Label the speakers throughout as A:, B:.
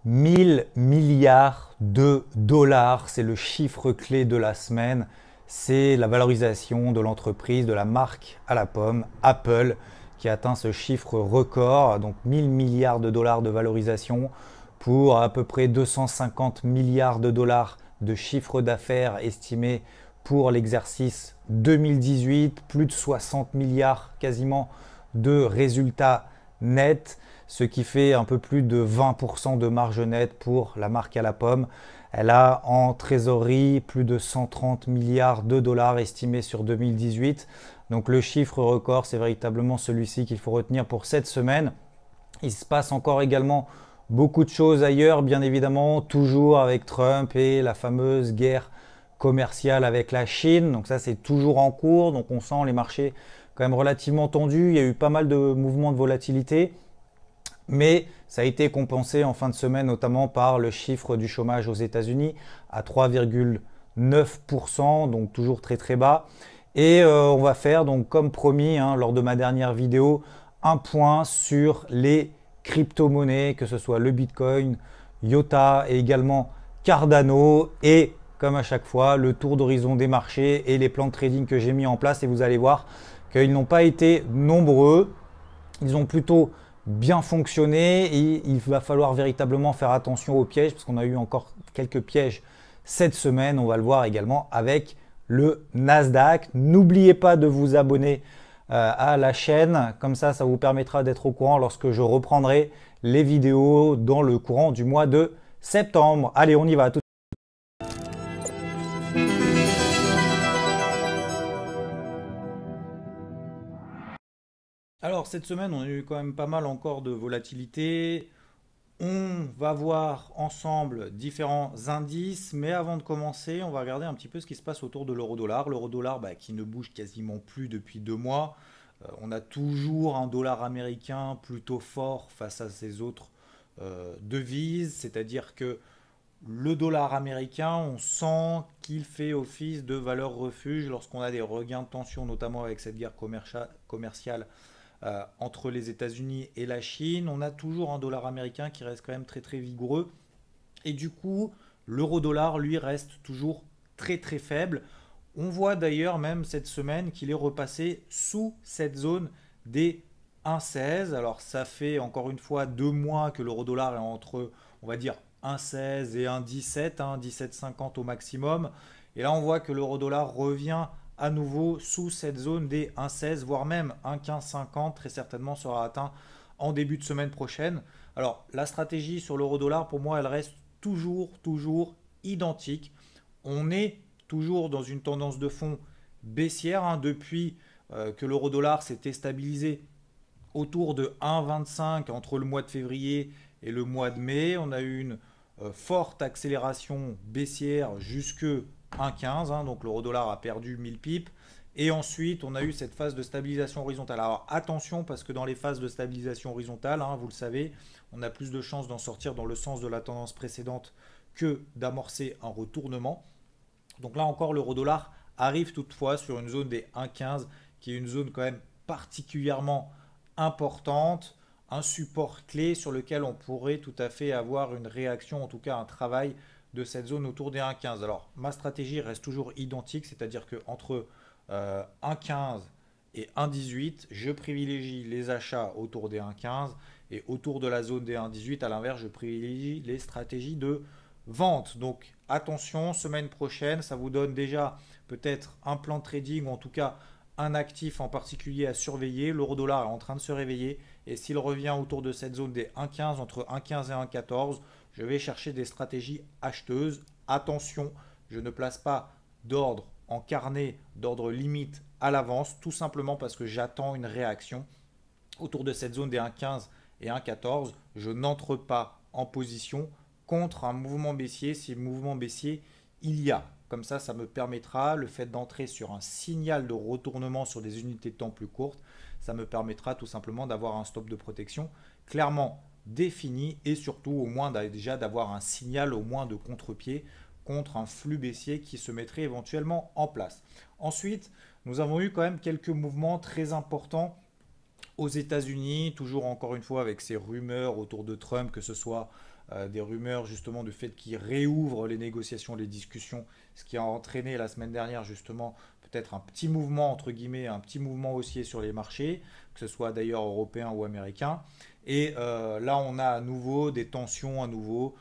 A: 1000 milliards de dollars, c'est le chiffre clé de la semaine. C'est la valorisation de l'entreprise, de la marque à la pomme, Apple, qui a atteint ce chiffre record, donc 1000 milliards de dollars de valorisation pour à peu près 250 milliards de dollars de chiffre d'affaires estimé pour l'exercice 2018, plus de 60 milliards quasiment de résultats nets, ce qui fait un peu plus de 20% de marge nette pour la marque à la pomme. Elle a en trésorerie plus de 130 milliards de dollars estimés sur 2018. Donc le chiffre record, c'est véritablement celui-ci qu'il faut retenir pour cette semaine. Il se passe encore également beaucoup de choses ailleurs, bien évidemment, toujours avec Trump et la fameuse guerre commerciale avec la Chine. Donc ça, c'est toujours en cours. Donc on sent les marchés quand même relativement tendus. Il y a eu pas mal de mouvements de volatilité. Mais ça a été compensé en fin de semaine, notamment par le chiffre du chômage aux États-Unis à 3,9%, donc toujours très très bas. Et on va faire, donc comme promis, lors de ma dernière vidéo, un point sur les crypto-monnaies, que ce soit le Bitcoin, IOTA et également Cardano. Et comme à chaque fois, le tour d'horizon des marchés et les plans de trading que j'ai mis en place. Et vous allez voir qu'ils n'ont pas été nombreux. Ils ont plutôt bien fonctionné et il va falloir véritablement faire attention aux pièges parce qu'on a eu encore quelques pièges cette semaine. On va le voir également avec le Nasdaq. N'oubliez pas de vous abonner à la chaîne. Comme ça vous permettra d'être au courant lorsque je reprendrai les vidéos dans le courant du mois de septembre. Allez, on y va. Alors cette semaine, on a eu quand même pas mal encore de volatilité. On va voir ensemble différents indices, mais avant de commencer, on va regarder un petit peu ce qui se passe autour de l'euro-dollar. L'euro-dollar qui ne bouge quasiment plus depuis 2 mois. On a toujours un dollar américain plutôt fort face à ses autres devises, c'est-à-dire que le dollar américain, on sent qu'il fait office de valeur refuge lorsqu'on a des regains de tension, notamment avec cette guerre commerciale entre les États-Unis et la Chine. On a toujours un dollar américain qui reste quand même très très vigoureux. Et du coup, l'euro-dollar, lui, reste toujours très très faible. On voit d'ailleurs même cette semaine qu'il est repassé sous cette zone des 1,16. Alors ça fait encore une fois 2 mois que l'euro-dollar est entre, on va dire, 1,16 et 1,17, 17,50 au maximum. Et là on voit que l'euro-dollar revient à nouveau sous cette zone des 1,16, voire même 1,1550, très certainement sera atteint en début de semaine prochaine. Alors la stratégie sur l'euro-dollar, pour moi, elle reste toujours identique. On est toujours dans une tendance de fond baissière depuis que l'euro-dollar s'était stabilisé autour de 1,25 entre le mois de février et le mois de mai. On a eu une forte accélération baissière jusque 1,15, donc l'euro-dollar a perdu 1000 pips. Et ensuite, on a eu cette phase de stabilisation horizontale. Alors attention, parce que dans les phases de stabilisation horizontale, vous le savez, on a plus de chances d'en sortir dans le sens de la tendance précédente que d'amorcer un retournement. Donc là encore, l'euro-dollar arrive toutefois sur une zone des 1,15, qui est une zone quand même particulièrement importante, un support clé sur lequel on pourrait tout à fait avoir une réaction, en tout cas un travail de cette zone autour des 1,15. Alors ma stratégie reste toujours identique, c'est-à-dire qu'entre 1,15 et 1,18, je privilégie les achats autour des 1,15 et autour de la zone des 1,18, à l'inverse, je privilégie les stratégies de vente. Donc attention, semaine prochaine, ça vous donne déjà peut-être un plan de trading, ou en tout cas un actif en particulier à surveiller. L'euro-dollar est en train de se réveiller et s'il revient autour de cette zone des 1,15, entre 1,15 et 1,14, je vais chercher des stratégies acheteuses. Attention, je ne place pas d'ordre en carnet, d'ordre limite à l'avance, tout simplement parce que j'attends une réaction autour de cette zone des 1,15 et 1,14. Je n'entre pas en position contre un mouvement baissier si mouvement baissier il y a. Comme ça me permettra, le fait d'entrer sur un signal de retournement sur des unités de temps plus courtes, ça me permettra tout simplement d'avoir un stop de protection clairement défini et surtout au moins déjà d'avoir un signal au moins de contre-pied contre un flux baissier qui se mettrait éventuellement en place. Ensuite, nous avons eu quand même quelques mouvements très importants aux États-Unis, toujours encore une fois avec ces rumeurs autour de Trump, que ce soit des rumeurs justement du fait qu'ils réouvrent les négociations, les discussions, ce qui a entraîné la semaine dernière justement peut-être un petit mouvement, entre guillemets, un petit mouvement haussier sur les marchés, que ce soit d'ailleurs européen ou américain. Et là, on a à nouveau des tensions à nouveau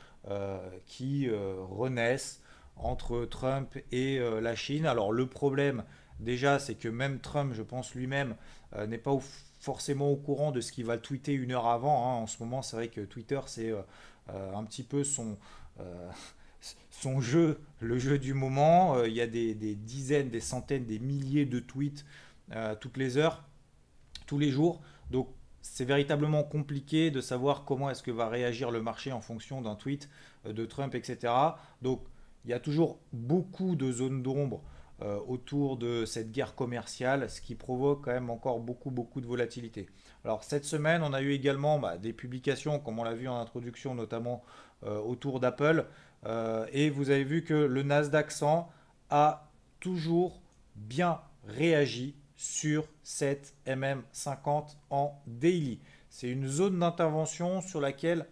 A: qui renaissent entre Trump et la Chine. Alors le problème, déjà, c'est que même Trump, je pense lui-même, n'est pas forcément au courant de ce qu'il va tweeter une heure avant, hein. En ce moment, c'est vrai que Twitter, c'est un petit peu euh, son jeu, le jeu du moment. Il y a des dizaines, des centaines, des milliers de tweets toutes les heures, tous les jours. Donc, c'est véritablement compliqué de savoir comment est-ce que va réagir le marché en fonction d'un tweet de Trump, etc. Donc, il y a toujours beaucoup de zones d'ombre autour de cette guerre commerciale, ce qui provoque quand même encore beaucoup de volatilité. Alors cette semaine, on a eu également des publications, comme on l'a vu en introduction, notamment autour d'Apple. Et vous avez vu que le Nasdaq 100 a toujours bien réagi sur cette MM50 en daily. C'est une zone d'intervention sur laquelle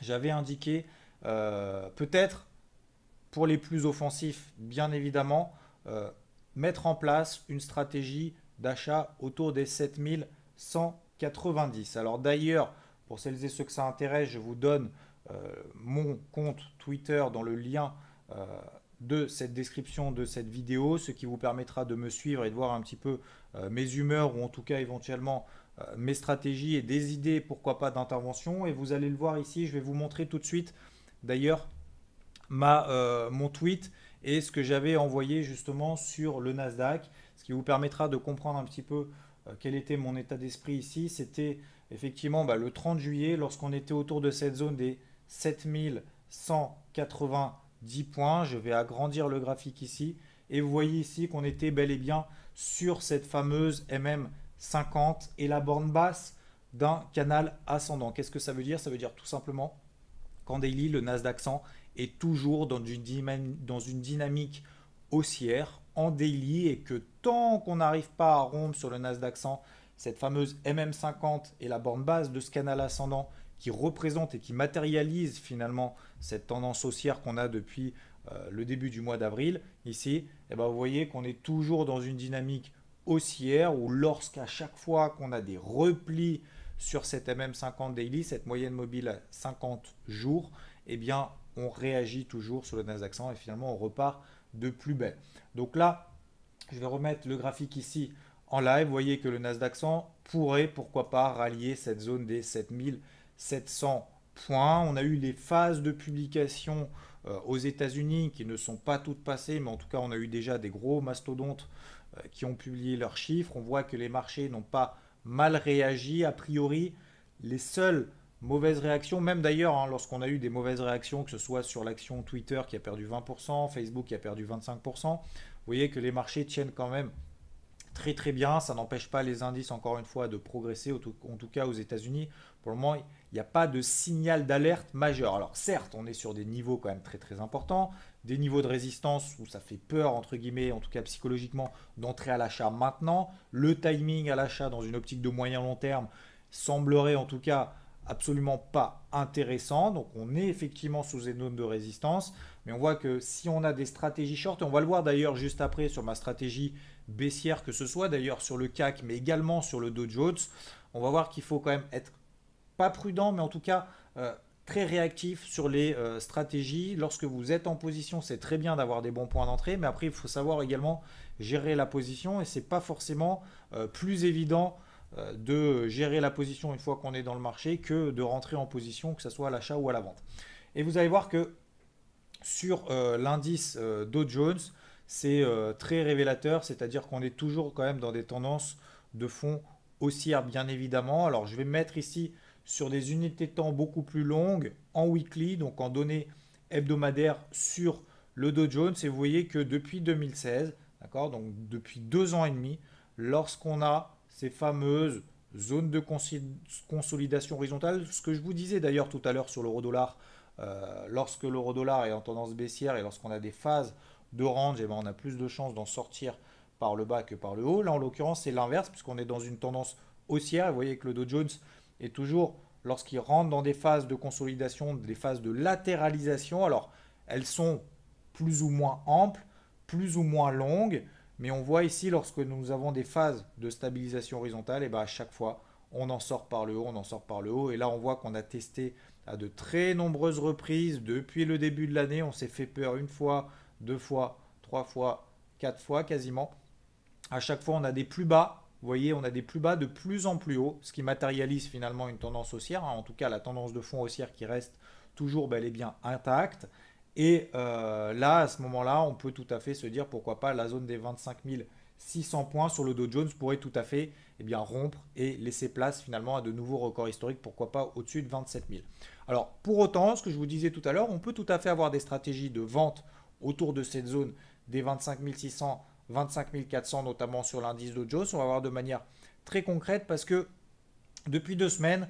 A: j'avais indiqué peut-être pour les plus offensifs, bien évidemment, euh, mettre en place une stratégie d'achat autour des 7190. Alors d'ailleurs, pour celles et ceux que ça intéresse, je vous donne mon compte Twitter dans le lien de cette description de cette vidéo, ce qui vous permettra de me suivre et de voir un petit peu mes humeurs ou en tout cas éventuellement mes stratégies et des idées, pourquoi pas, d'intervention. Et vous allez le voir ici, je vais vous montrer tout de suite d'ailleurs mon tweet et ce que j'avais envoyé justement sur le Nasdaq, ce qui vous permettra de comprendre un petit peu quel était mon état d'esprit ici. C'était effectivement le 30 juillet, lorsqu'on était autour de cette zone des 7190 points. Je vais agrandir le graphique ici. Et vous voyez ici qu'on était bel et bien sur cette fameuse MM50 et la borne basse d'un canal ascendant. Qu'est-ce que ça veut dire? Ça veut dire tout simplement qu'en daily, le Nasdaq 100 est toujours dans une dynamique haussière en daily et que tant qu'on n'arrive pas à rompre sur le Nasdaq 100 cette fameuse MM50 et la borne basse de ce canal ascendant qui représente et qui matérialise finalement cette tendance haussière qu'on a depuis le début du mois d'avril, ici, et vous voyez qu'on est toujours dans une dynamique haussière où lorsqu'à chaque fois qu'on a des replis sur cette MM50 daily, cette moyenne mobile à 50 jours, eh bien, on réagit toujours sur le Nasdaq 100 et finalement on repart de plus belle. Donc là, je vais remettre le graphique ici en live. Vous voyez que le Nasdaq 100 pourrait, pourquoi pas, rallier cette zone des 7700 points. On a eu les phases de publication aux États-Unis qui ne sont pas toutes passées, mais en tout cas, on a eu déjà des gros mastodontes qui ont publié leurs chiffres. On voit que les marchés n'ont pas mal réagi. A priori, les seules mauvaises réactions, même d'ailleurs, hein, lorsqu'on a eu des mauvaises réactions, que ce soit sur l'action Twitter qui a perdu 20%, Facebook qui a perdu 25%, vous voyez que les marchés tiennent quand même très bien. Ça n'empêche pas les indices, encore une fois, de progresser, en tout cas aux États-Unis. Pour le moment, il n'y a pas de signal d'alerte majeur. Alors certes, on est sur des niveaux quand même très importants, des niveaux de résistance où ça fait peur, entre guillemets, en tout cas psychologiquement, d'entrer à l'achat maintenant. Le timing à l'achat dans une optique de moyen long terme semblerait en tout cas absolument pas intéressant. Donc on est effectivement sous une zone de résistance, mais on voit que si on a des stratégies short, et on va le voir d'ailleurs juste après sur ma stratégie baissière, que ce soit d'ailleurs sur le CAC, mais également sur le Dow Jones, on va voir qu'il faut quand même être pas prudent, mais en tout cas très réactif sur les stratégies. Lorsque vous êtes en position, c'est très bien d'avoir des bons points d'entrée, mais après il faut savoir également gérer la position et c'est pas forcément plus évident de gérer la position une fois qu'on est dans le marché que de rentrer en position, que ce soit à l'achat ou à la vente. Et vous allez voir que sur l'indice Dow Jones, c'est très révélateur, c'est-à-dire qu'on est toujours quand même dans des tendances de fond haussières, bien évidemment. Alors je vais me mettre ici sur des unités de temps beaucoup plus longues, en weekly, donc en données hebdomadaires sur le Dow Jones. Et vous voyez que depuis 2016, d'accord, donc depuis 2 ans et demi, lorsqu'on a ces fameuses zones de consolidation horizontale, ce que je vous disais d'ailleurs tout à l'heure sur l'euro-dollar, lorsque l'euro-dollar est en tendance baissière et lorsqu'on a des phases de range, eh ben, on a plus de chances d'en sortir par le bas que par le haut. Là, en l'occurrence, c'est l'inverse, puisqu'on est dans une tendance haussière. Vous voyez que le Dow Jones est toujours lorsqu'ils rentrent dans des phases de consolidation, des phases de latéralisation, alors elles sont plus ou moins amples, plus ou moins longues, mais on voit ici lorsque nous avons des phases de stabilisation horizontale, et bien à chaque fois, on en sort par le haut, on en sort par le haut. Et là, on voit qu'on a testé à de très nombreuses reprises depuis le début de l'année. On s'est fait peur une fois, deux fois, trois fois, quatre fois quasiment. À chaque fois, on a des plus bas. Vous voyez, on a des plus bas de plus en plus haut, ce qui matérialise finalement une tendance haussière, hein. En tout cas, la tendance de fond haussière qui reste toujours bel et bien intacte. Et là, à ce moment-là, on peut tout à fait se dire pourquoi pas la zone des 25 600 points sur le Dow Jones pourrait tout à fait rompre et laisser place finalement à de nouveaux records historiques, pourquoi pas au-dessus de 27 000. Alors pour autant, ce que je vous disais tout à l'heure, on peut tout à fait avoir des stratégies de vente autour de cette zone des 25 600, 25 400, notamment sur l'indice Dow Jones. On va voir de manière très concrète parce que depuis 2 semaines,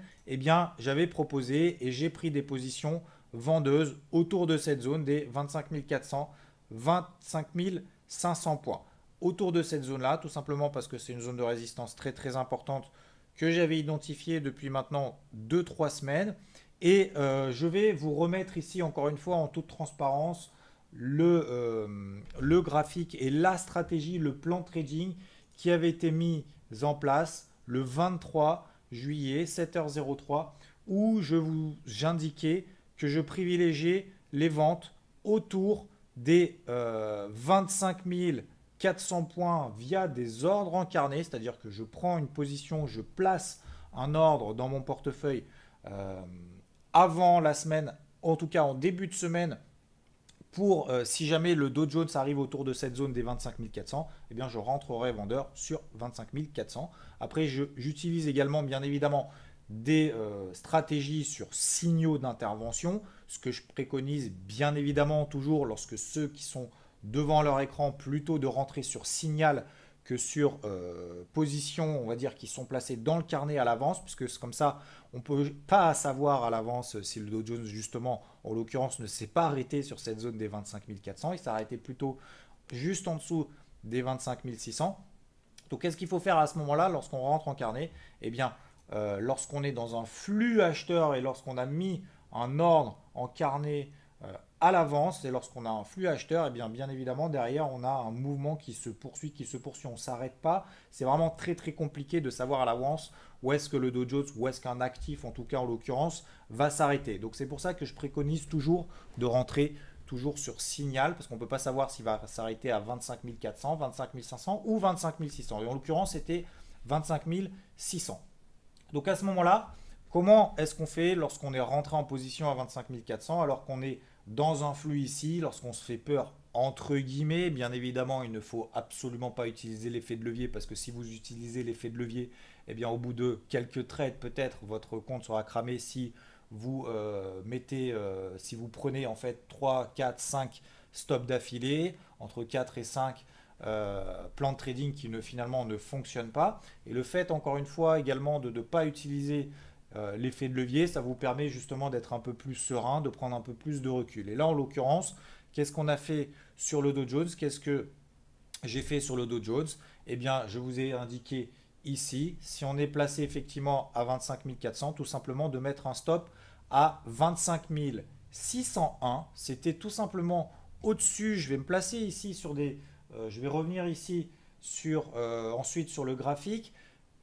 A: j'avais proposé et j'ai pris des positions vendeuses autour de cette zone des 25 400, 25 500 points. Autour de cette zone-là, tout simplement parce que c'est une zone de résistance très très importante que j'avais identifiée depuis maintenant 2-3 semaines. Et je vais vous remettre ici encore une fois en toute transparence le graphique et la stratégie, le plan trading qui avait été mis en place le 23 juillet 7h03 où j'indiquais que je privilégiais les ventes autour des 25 400 points via des ordres encarnés, c'est-à-dire que je prends une position, je place un ordre dans mon portefeuille avant la semaine, en tout cas en début de semaine, pour si jamais le Dow Jones arrive autour de cette zone des 25 400, eh bien je rentrerai vendeur sur 25 400. Après, j'utilise également bien évidemment des stratégies sur signaux d'intervention, ce que je préconise bien évidemment toujours lorsque ceux qui sont devant leur écran plutôt de rentrer sur signal que sur position, on va dire, qui sont placées dans le carnet à l'avance, puisque c'est comme ça, on ne peut pas savoir à l'avance si le Dow Jones, justement, en l'occurrence, ne s'est pas arrêté sur cette zone des 25 400, il s'est arrêté plutôt juste en dessous des 25 600. Donc, qu'est-ce qu'il faut faire à ce moment-là lorsqu'on rentre en carnet? Eh bien, lorsqu'on est dans un flux acheteur et lorsqu'on a mis un ordre en carnet à l'avance, et lorsqu'on a un flux acheteur, et bien évidemment derrière on a un mouvement qui se poursuit, on ne s'arrête pas. C'est vraiment très très compliqué de savoir à l'avance où est-ce que le Dow Jones, où est-ce qu'un actif, en tout cas en l'occurrence, va s'arrêter. Donc c'est pour ça que je préconise toujours de rentrer toujours sur signal, parce qu'on ne peut pas savoir s'il va s'arrêter à 25 400, 25 500 ou 25 600. Et en l'occurrence c'était 25 600. Donc à ce moment-là, comment est-ce qu'on fait lorsqu'on est rentré en position à 25 400 alors qu'on est dans un flux ici, lorsqu'on se fait peur entre guillemets? Bien évidemment, il ne faut absolument pas utiliser l'effet de levier, parce que si vous utilisez l'effet de levier, eh bien au bout de quelques trades, peut-être votre compte sera cramé si vous si vous prenez en fait 3, 4, 5 stops d'affilée, entre 4 et 5 plans de trading qui finalement ne fonctionnent pas. Et le fait, encore une fois, également de ne pas utiliser l'effet de levier, ça vous permet justement d'être un peu plus serein, de prendre un peu plus de recul. Et là, en l'occurrence, qu'est-ce qu'on a fait sur le Dow Jones? Qu'est-ce que j'ai fait sur le Dow Jones? Eh bien, je vous ai indiqué ici, si on est placé effectivement à 25 400, tout simplement de mettre un stop à 25 601. C'était tout simplement au-dessus. Je vais me placer ici sur des... je vais revenir ici ensuite sur le graphique.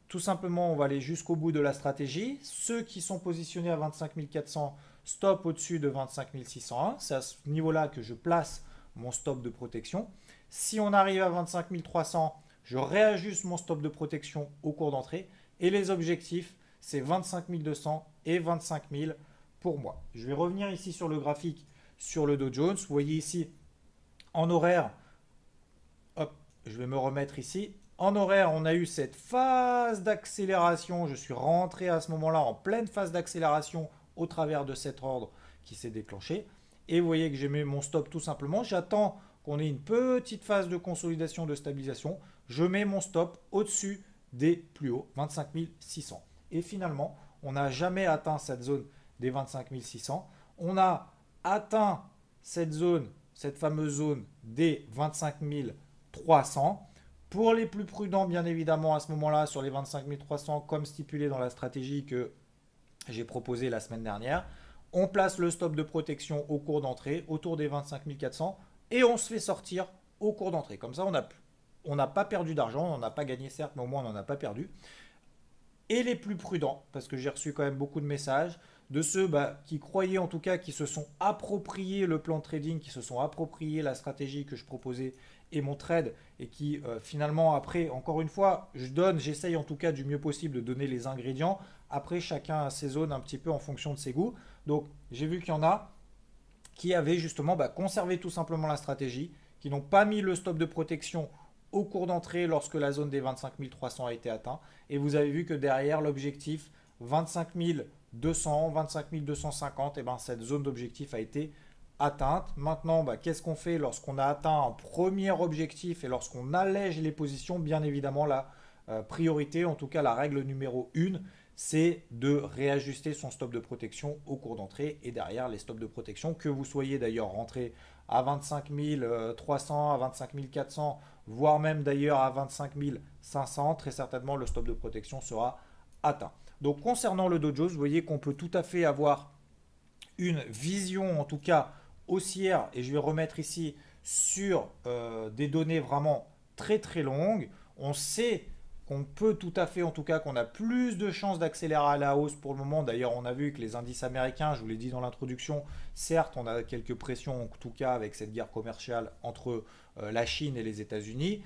A: Tout simplement, on va aller jusqu'au bout de la stratégie. Ceux qui sont positionnés à 25 400, stop au-dessus de 25 601. C'est à ce niveau-là que je place mon stop de protection. Si on arrive à 25 300, je réajuste mon stop de protection au cours d'entrée. Et les objectifs, c'est 25 200 et 25 000 pour moi. Je vais revenir ici sur le graphique sur le Dow Jones. Vous voyez ici, en horaire, hop, je vais me remettre ici. En horaire, on a eu cette phase d'accélération. Je suis rentré à ce moment-là en pleine phase d'accélération au travers de cet ordre qui s'est déclenché. Et vous voyez que j'ai mis mon stop tout simplement. J'attends qu'on ait une petite phase de consolidation, de stabilisation. Je mets mon stop au-dessus des plus hauts, 25 600. Et finalement, on n'a jamais atteint cette zone des 25 600. On a atteint cette zone, cette fameuse zone des 25 300. Pour les plus prudents, bien évidemment, à ce moment-là, sur les 25 300, comme stipulé dans la stratégie que j'ai proposé la semaine dernière. On place le stop de protection au cours d'entrée, autour des 25 400, et on se fait sortir au cours d'entrée. Comme ça, on n'a pas perdu d'argent, on n'a pas gagné certes, mais au moins on n'en a pas perdu. Et les plus prudents, parce que j'ai reçu quand même beaucoup de messages, de ceux qui croyaient en tout cas, qui se sont appropriés le plan de trading, qui se sont appropriés la stratégie que je proposais et mon trade, et qui finalement après, encore une fois, j'essaye en tout cas du mieux possible de donner les ingrédients. Après, chacun a ses zones un petit peu en fonction de ses goûts. Donc j'ai vu qu'il y en a qui avaient justement conservé tout simplement la stratégie, qui n'ont pas mis le stop de protection au cours d'entrée lorsque la zone des 25 300 a été atteinte. Et vous avez vu que derrière l'objectif 25 200, 25 250, et ben cette zone d'objectif a été atteinte. Maintenant, qu'est-ce qu'on fait lorsqu'on a atteint un premier objectif et lorsqu'on allège les positions? Bien évidemment, la priorité, en tout cas la règle numéro 1, c'est de réajuster son stop de protection au cours d'entrée et derrière les stops de protection, que vous soyez d'ailleurs rentré à 25 300, à 25 400, voire même d'ailleurs à 25 500, très certainement le stop de protection sera atteint. Donc concernant le Dow Jones, vous voyez qu'on peut tout à fait avoir une vision en tout cas haussière, et je vais remettre ici sur des données vraiment très très longues. On sait qu'on peut tout à fait, en tout cas, qu'on a plus de chances d'accélérer à la hausse pour le moment. D'ailleurs, on a vu que les indices américains, je vous l'ai dit dans l'introduction, certes, on a quelques pressions, en tout cas, avec cette guerre commerciale entre la Chine et les États-Unis.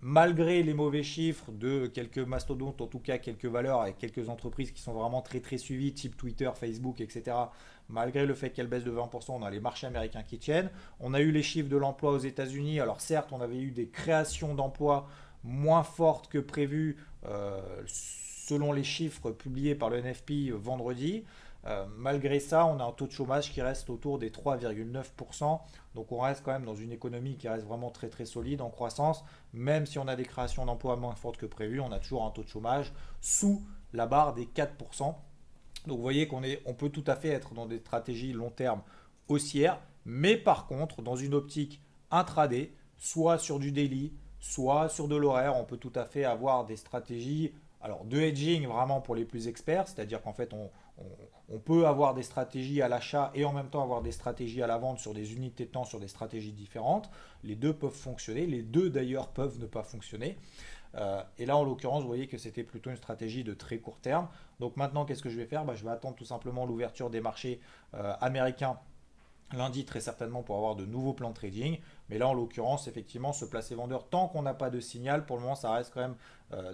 A: Malgré les mauvais chiffres de quelques mastodontes, en tout cas quelques valeurs et quelques entreprises qui sont vraiment très très suivies, type Twitter, Facebook, etc. Malgré le fait qu'elles baissent de 20%, on a les marchés américains qui tiennent. On a eu les chiffres de l'emploi aux États-Unis. Alors certes, on avait eu des créations d'emplois moins fortes que prévu selon les chiffres publiés par le NFP vendredi. Malgré ça, on a un taux de chômage qui reste autour des 3,9%. Donc on reste quand même dans une économie qui reste vraiment très très solide en croissance. Même si on a des créations d'emplois moins fortes que prévu, on a toujours un taux de chômage sous la barre des 4%. Donc vous voyez on peut tout à fait être dans des stratégies long terme haussières, mais par contre dans une optique intraday, soit sur du daily, soit sur de l'horaire, on peut tout à fait avoir des stratégies alors de hedging vraiment pour les plus experts, c'est-à-dire qu'en fait on peut avoir des stratégies à l'achat et en même temps avoir des stratégies à la vente sur des unités de temps, sur des stratégies différentes. Les deux peuvent fonctionner, les deux d'ailleurs peuvent ne pas fonctionner. Et là en l'occurrence vous voyez que c'était plutôt une stratégie de très court terme. Donc maintenant qu'est-ce que je vais faire? Je vais attendre tout simplement l'ouverture des marchés américains lundi très certainement pour avoir de nouveaux plans de trading. Mais là, en l'occurrence, effectivement, se placer vendeur, tant qu'on n'a pas de signal, pour le moment, ça reste quand même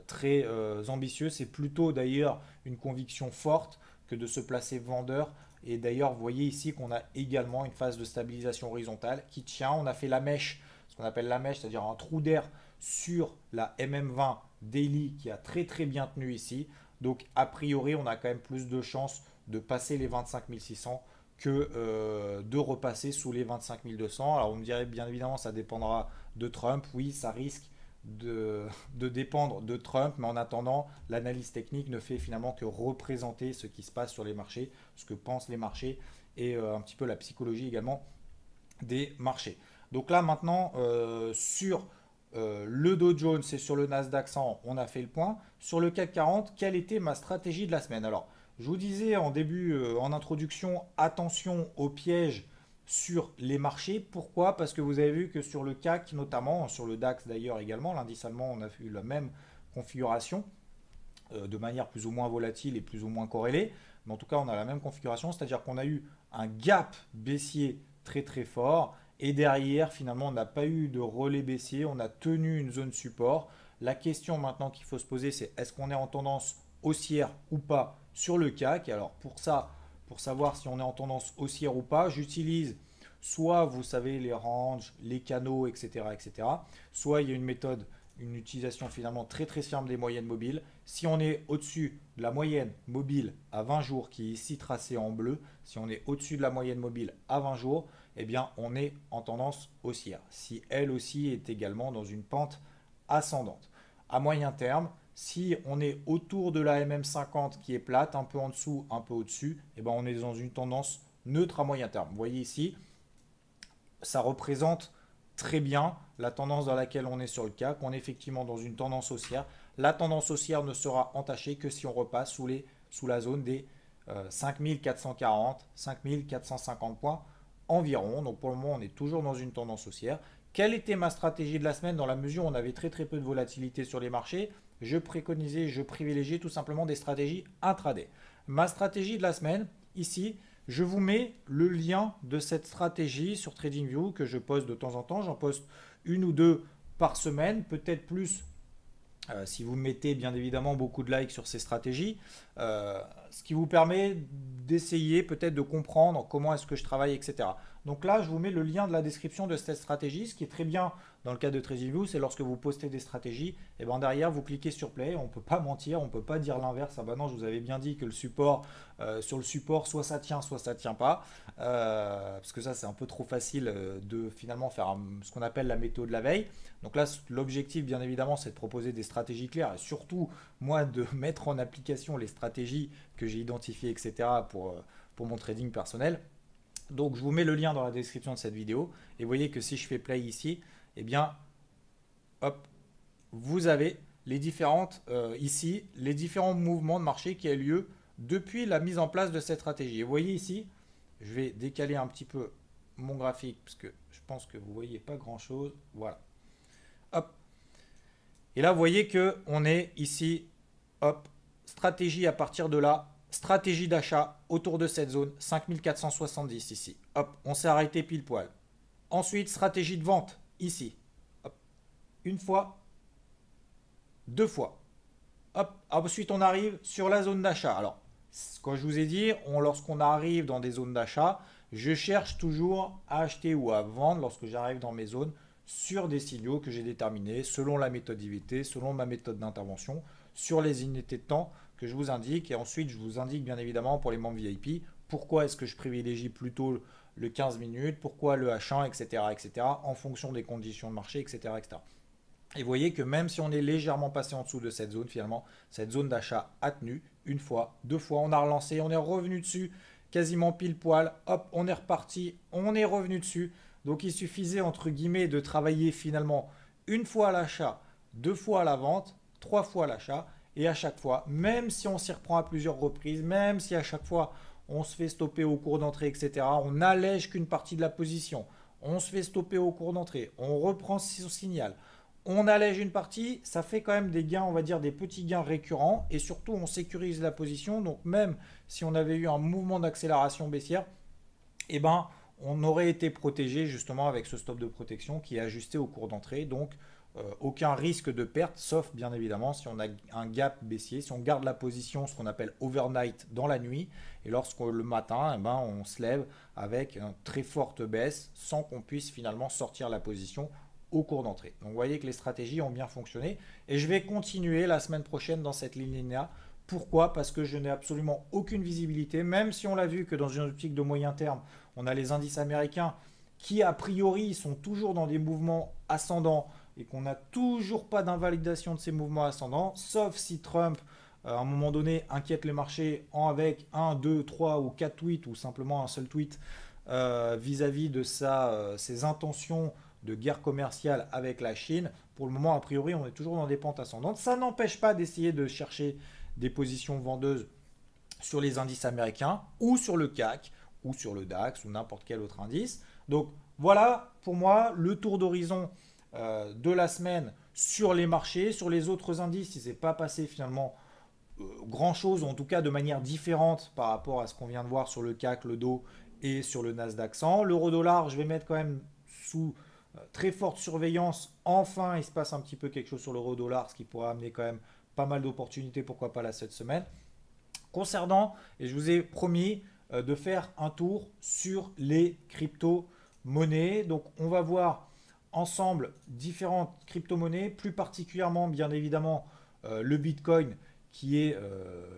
A: très ambitieux. C'est plutôt d'ailleurs une conviction forte que de se placer vendeur. Et d'ailleurs, vous voyez ici qu'on a également une phase de stabilisation horizontale qui tient. On a fait la mèche, ce qu'on appelle la mèche, c'est-à-dire un trou d'air sur la MM20 daily qui a très très bien tenu ici. Donc, a priori, on a quand même plus de chances de passer les 25 600 que de repasser sous les 25 200. Alors on me dirait bien évidemment ça dépendra de Trump. Oui, ça risque de dépendre de Trump, mais en attendant, l'analyse technique ne fait finalement que représenter ce qui se passe sur les marchés, ce que pensent les marchés et un petit peu la psychologie également des marchés. Donc là maintenant, sur le Dow Jones et sur le Nasdaq 100, on a fait le point. Sur le CAC 40, quelle était ma stratégie de la semaine? Alors, je vous disais en début, en introduction, attention aux pièges sur les marchés. Pourquoi? Parce que vous avez vu que sur le CAC, notamment, sur le DAX d'ailleurs également, l'indice allemand, on a eu la même configuration, de manière plus ou moins volatile et plus ou moins corrélée. Mais en tout cas, on a la même configuration, c'est-à-dire qu'on a eu un gap baissier très très fort. Et derrière, finalement, on n'a pas eu de relais baissier, on a tenu une zone support. La question maintenant qu'il faut se poser, c'est est-ce qu'on est en tendance haussière ou pas sur le CAC? Alors pour ça, pour savoir si on est en tendance haussière ou pas, j'utilise soit, vous savez, les ranges, les canaux, etc., etc. Soit il y a une méthode, une utilisation finalement très très ferme des moyennes mobiles. Si on est au-dessus de la moyenne mobile à 20 jours, qui est ici tracée en bleu, si on est au-dessus de la moyenne mobile à 20 jours, eh bien on est en tendance haussière. Si elle aussi est également dans une pente ascendante. À moyen terme, si on est autour de la MM50 qui est plate, un peu en dessous, un peu au-dessus, eh ben on est dans une tendance neutre à moyen terme. Vous voyez ici, ça représente très bien la tendance dans laquelle on est sur le CAC. On est effectivement dans une tendance haussière. La tendance haussière ne sera entachée que si on repasse sous la zone des 5440, 5450 points environ. Donc pour le moment, on est toujours dans une tendance haussière. Quelle était ma stratégie de la semaine dans la mesure où on avait très très peu de volatilité sur les marchés? Je préconisais, je privilégiais tout simplement des stratégies intraday. Ma stratégie de la semaine, ici, je vous mets le lien de cette stratégie sur TradingView que je poste de temps en temps. J'en poste une ou deux par semaine, peut-être plus si vous mettez bien évidemment beaucoup de likes sur ces stratégies, ce qui vous permet d'essayer peut-être de comprendre comment est-ce que je travaille, etc. Donc là, je vous mets le lien de la description de cette stratégie. Ce qui est très bien dans le cas de TradingView, c'est lorsque vous postez des stratégies, et ben derrière, vous cliquez sur Play. On ne peut pas mentir, on ne peut pas dire l'inverse. Ah ben non, je vous avais bien dit que le support, sur le support, soit ça tient pas. Parce que ça, c'est un peu trop facile de finalement faire ce qu'on appelle la météo de la veille. Donc là, l'objectif, bien évidemment, c'est de proposer des stratégies claires et surtout, moi, de mettre en application les stratégies que j'ai identifiées, etc. pour mon trading personnel. Donc, je vous mets le lien dans la description de cette vidéo. Et vous voyez que si je fais play ici, eh bien, hop, vous avez les différentes, ici, les différents mouvements de marché qui ont eu lieu depuis la mise en place de cette stratégie. Et vous voyez ici, je vais décaler un petit peu mon graphique parce que je pense que vous ne voyez pas grand-chose. Voilà. Hop. Et là, vous voyez que on est ici, hop, stratégie à partir de là, stratégie d'achat autour de cette zone, 5470 ici. Hop, on s'est arrêté pile poil. Ensuite, stratégie de vente, ici. Hop, une fois, deux fois. Hop, ensuite, on arrive sur la zone d'achat. Alors, quand je vous ai dit, lorsqu'on arrive dans des zones d'achat, je cherche toujours à acheter ou à vendre lorsque j'arrive dans mes zones sur des signaux que j'ai déterminés selon la méthode IVT, selon ma méthode d'intervention, sur les unités de temps que je vous indique. Et ensuite, je vous indique bien évidemment pour les membres VIP, pourquoi est-ce que je privilégie plutôt le 15 minutes, pourquoi le H1, etc., etc., en fonction des conditions de marché, etc., etc. Et vous voyez que même si on est légèrement passé en dessous de cette zone, finalement, cette zone d'achat a tenu une fois, deux fois, on a relancé, on est revenu dessus, quasiment pile poil, hop, on est reparti, on est revenu dessus. Donc il suffisait entre guillemets de travailler finalement une fois à l'achat, deux fois à la vente, trois fois à l'achat, et à chaque fois, même si on s'y reprend à plusieurs reprises, même si à chaque fois on se fait stopper au cours d'entrée, etc., on n'allège qu'une partie de la position, on se fait stopper au cours d'entrée, on reprend son signal, on allège une partie, ça fait quand même des gains, on va dire des petits gains récurrents, et surtout on sécurise la position. Donc même si on avait eu un mouvement d'accélération baissière, eh ben, on aurait été protégé justement avec ce stop de protection qui est ajusté au cours d'entrée. Donc aucun risque de perte, sauf bien évidemment si on a un gap baissier, si on garde la position, ce qu'on appelle overnight dans la nuit, et lorsque le matin, eh ben, on se lève avec une très forte baisse sans qu'on puisse finalement sortir la position au cours d'entrée. Donc vous voyez que les stratégies ont bien fonctionné et je vais continuer la semaine prochaine dans cette ligne-là. Pourquoi? Parce que je n'ai absolument aucune visibilité, même si on l'a vu que dans une optique de moyen terme, on a les indices américains qui a priori sont toujours dans des mouvements ascendants et qu'on n'a toujours pas d'invalidation de ces mouvements ascendants, sauf si Trump, à un moment donné, inquiète les marchés avec un, deux, trois ou quatre tweets ou simplement un seul tweet vis-à-vis de ses intentions de guerre commerciale avec la Chine. Pour le moment, a priori, on est toujours dans des pentes ascendantes. Ça n'empêche pas d'essayer de chercher des positions vendeuses sur les indices américains ou sur le CAC ou sur le DAX ou n'importe quel autre indice. Donc voilà pour moi le tour d'horizon de la semaine sur les marchés. Sur les autres indices, il ne s'est pas passé finalement grand chose, ou en tout cas de manière différente par rapport à ce qu'on vient de voir sur le CAC, le Dow et sur le Nasdaq 100. L'euro-dollar, je vais mettre quand même sous très forte surveillance. Enfin, il se passe un petit peu quelque chose sur l'euro-dollar, ce qui pourrait amener quand même pas mal d'opportunités, pourquoi pas là cette semaine. Concernant, et je vous ai promis de faire un tour sur les crypto-monnaies. Donc on va voir ensemble différentes crypto-monnaies, plus particulièrement bien évidemment le Bitcoin qui est,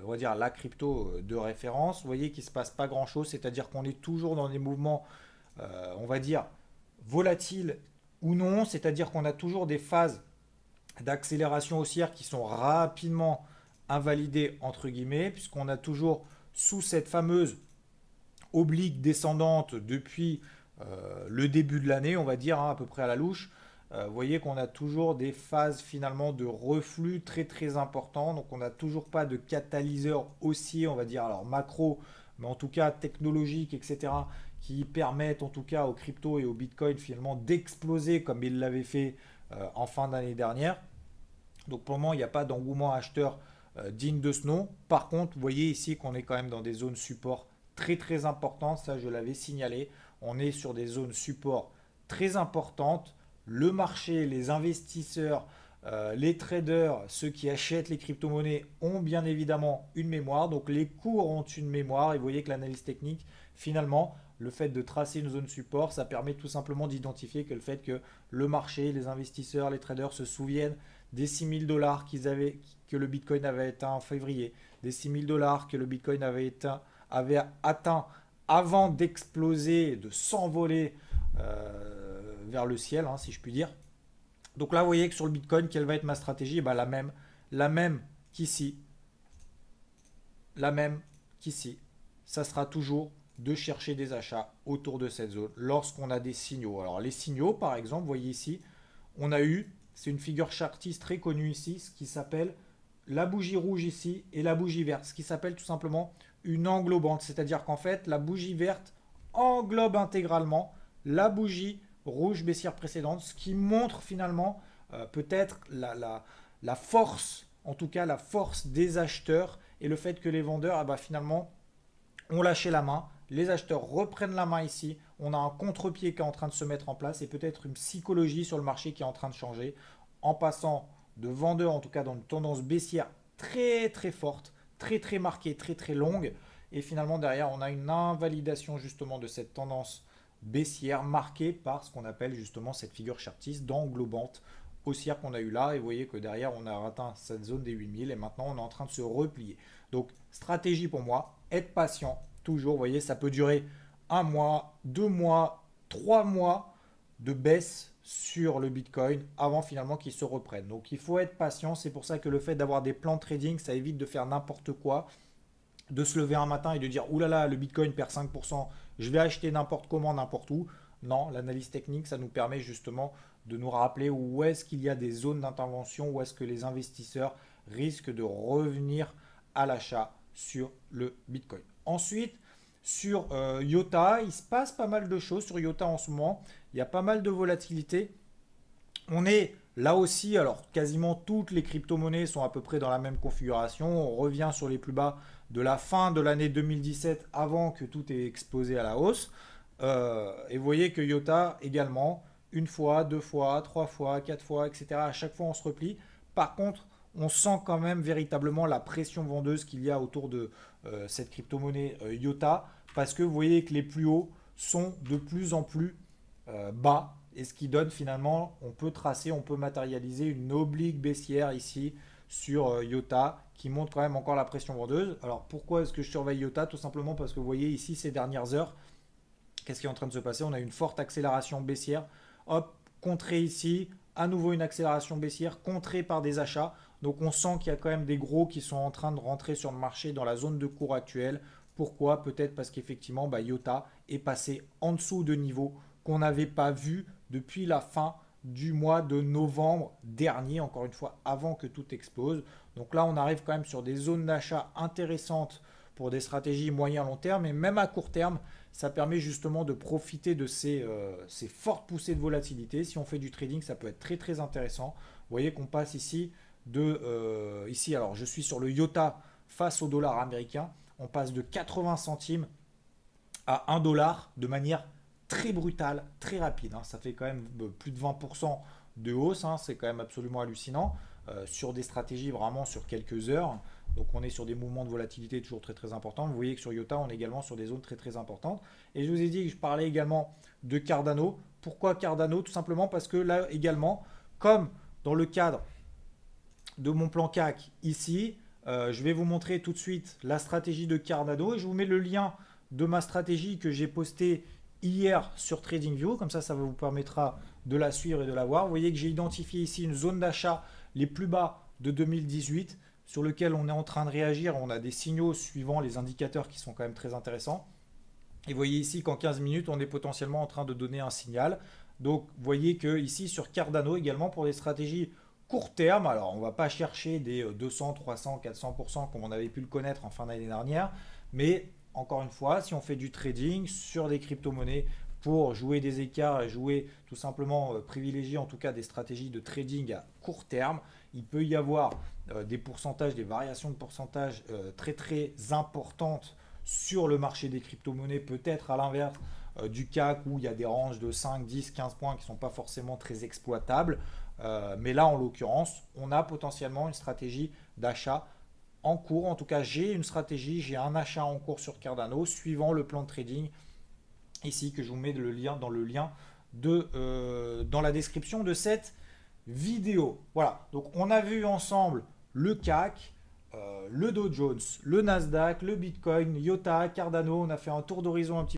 A: on va dire, la crypto de référence. Vous voyez qu'il ne se passe pas grand-chose, c'est-à-dire qu'on est toujours dans des mouvements, on va dire, volatiles ou non, c'est-à-dire qu'on a toujours des phases d'accélération haussière qui sont rapidement invalidées, entre guillemets, puisqu'on a toujours sous cette fameuse oblique descendante depuis le début de l'année, on va dire, hein, à peu près à la louche, Vous voyez qu'on a toujours des phases finalement de reflux très très importants. Donc on n'a toujours pas de catalyseur haussier, on va dire, alors macro, mais en tout cas technologique, etc., qui permettent en tout cas aux cryptos et au Bitcoin finalement d'exploser comme il l'avait fait en fin d'année dernière. Donc pour le moment, il n'y a pas d'engouement acheteur digne de ce nom. Par contre, vous voyez ici qu'on est quand même dans des zones support très très importantes. Ça, je l'avais signalé. On est sur des zones support très importantes. Le marché, les investisseurs, les traders, ceux qui achètent les crypto-monnaies ont bien évidemment une mémoire. Donc les cours ont une mémoire. Et vous voyez que l'analyse technique, finalement, le fait de tracer une zone support, ça permet tout simplement d'identifier que le fait que le marché, les investisseurs, les traders se souviennent des 6 000 $ que le Bitcoin avait atteint en février, des 6 000 $ que le Bitcoin avait atteint avant d'exploser, de s'envoler vers le ciel, hein, si je puis dire. Donc là, vous voyez que sur le Bitcoin, quelle va être ma stratégie? Ben, la même qu'ici, la même qu'ici. Ça sera toujours de chercher des achats autour de cette zone lorsqu'on a des signaux. Alors les signaux, par exemple, vous voyez ici, on a eu, c'est une figure chartiste très connue ici, ce qui s'appelle la bougie rouge ici et la bougie verte, ce qui s'appelle tout simplement une englobante. C'est-à-dire qu'en fait, la bougie verte englobe intégralement la bougie rouge baissière précédente, ce qui montre finalement peut-être la force, en tout cas la force des acheteurs et le fait que les vendeurs, finalement, ont lâché la main. Les acheteurs reprennent la main ici. On a un contre-pied qui est en train de se mettre en place et peut-être une psychologie sur le marché qui est en train de changer en passant de vendeurs, en tout cas dans une tendance baissière très très forte, très très marquée, très très longue. Et finalement derrière, on a une invalidation justement de cette tendance baissière marquée par ce qu'on appelle justement cette figure chartiste d'englobante haussière qu'on a eu là. Et vous voyez que derrière, on a atteint cette zone des 8000 et maintenant on est en train de se replier. Donc stratégie pour moi, être patient. Toujours, vous voyez, ça peut durer 1 mois, 2 mois, 3 mois de baisse sur le Bitcoin avant finalement qu'il se reprenne. Donc il faut être patient. C'est pour ça que le fait d'avoir des plans de trading, ça évite de faire n'importe quoi, de se lever un matin et de dire oulala, là là, le Bitcoin perd 5%, je vais acheter n'importe comment, n'importe où. Non, l'analyse technique, ça nous permet justement de nous rappeler où est-ce qu'il y a des zones d'intervention, où est-ce que les investisseurs risquent de revenir à l'achat sur le Bitcoin. Ensuite, sur IOTA, il se passe pas mal de choses sur IOTA en ce moment. Il y a pas mal de volatilité. On est là aussi, alors quasiment toutes les crypto-monnaies sont à peu près dans la même configuration. On revient sur les plus bas de la fin de l'année 2017 avant que tout ait explosé à la hausse. Et vous voyez que IOTA également, une fois, 2 fois, 3 fois, 4 fois, etc. À chaque fois, on se replie. Par contre, on sent quand même véritablement la pression vendeuse qu'il y a autour de cette crypto-monnaie IOTA parce que vous voyez que les plus hauts sont de plus en plus bas et ce qui donne finalement, on peut tracer, on peut matérialiser une oblique baissière ici sur IOTA qui montre quand même encore la pression vendeuse. Alors pourquoi est-ce que je surveille IOTA? Tout simplement parce que vous voyez ici ces dernières heures, qu'est-ce qui est en train de se passer? On a une forte accélération baissière, hop, contrée ici, à nouveau une accélération baissière, contrée par des achats. Donc on sent qu'il y a quand même des gros qui sont en train de rentrer sur le marché dans la zone de cours actuelle. Pourquoi? Peut-être parce qu'effectivement, IOTA est passé en dessous de niveaux qu'on n'avait pas vu depuis la fin du mois de novembre dernier, encore une fois, avant que tout explose. Donc là, on arrive quand même sur des zones d'achat intéressantes pour des stratégies moyen-long terme, et même à court terme, ça permet justement de profiter de ces fortes poussées de volatilité. Si on fait du trading, ça peut être très très intéressant. Vous voyez qu'on passe ici ici, alors je suis sur le IOTA face au dollar américain, on passe de 80 centimes à 1 $ de manière très brutale, très rapide. Hein. Ça fait quand même plus de 20% de hausse, hein. C'est quand même absolument hallucinant sur des stratégies vraiment sur quelques heures. Donc on est sur des mouvements de volatilité toujours très très importants. Vous voyez que sur IOTA, on est également sur des zones très très importantes. Et je vous ai dit que je parlais également de Cardano. Pourquoi Cardano? Tout simplement parce que là également, comme dans le cadre de mon plan CAC ici, je vais vous montrer tout de suite la stratégie de Cardano et je vous mets le lien de ma stratégie que j'ai postée hier sur TradingView. Comme ça vous permettra de la suivre et de la voir. Vous voyez que j'ai identifié ici une zone d'achat les plus bas de 2018 sur lequel on est en train de réagir. On a des signaux suivant les indicateurs qui sont quand même très intéressants. Et vous voyez ici qu'en 15 minutes, on est potentiellement en train de donner un signal. Donc, vous voyez que ici sur Cardano également pour des stratégies court terme, alors on ne va pas chercher des 200, 300, 400% comme on avait pu le connaître en fin d'année dernière, mais encore une fois, si on fait du trading sur des crypto-monnaies pour jouer des écarts et jouer tout simplement privilégier en tout cas des stratégies de trading à court terme, il peut y avoir des pourcentages, des variations de pourcentage très très importantes sur le marché des crypto-monnaies, peut-être à l'inverse du CAC où il y a des ranges de 5, 10, 15 points qui ne sont pas forcément très exploitables. Mais là, en l'occurrence, on a potentiellement une stratégie d'achat en cours. En tout cas, j'ai une stratégie, j'ai un achat en cours sur Cardano suivant le plan de trading ici que je vous mets dans le lien dans la description de cette vidéo. Voilà, donc on a vu ensemble le CAC, le Dow Jones, le Nasdaq, le Bitcoin, IOTA, Cardano. On a fait un tour d'horizon un petit peu.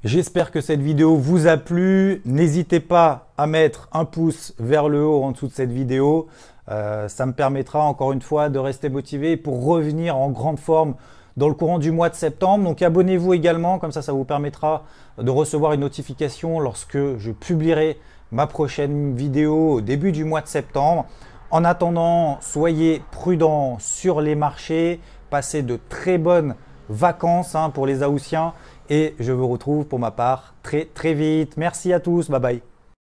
A: J'espère que cette vidéo vous a plu. N'hésitez pas à mettre un pouce vers le haut en dessous de cette vidéo. Ça me permettra encore une fois de rester motivé pour revenir en grande forme dans le courant du mois de septembre. Donc abonnez-vous également, comme ça vous permettra de recevoir une notification lorsque je publierai ma prochaine vidéo au début du mois de septembre. En attendant, soyez prudents sur les marchés, passez de très bonnes vacances pour les Haussiens et je vous retrouve pour ma part très très vite. Merci à tous, bye bye.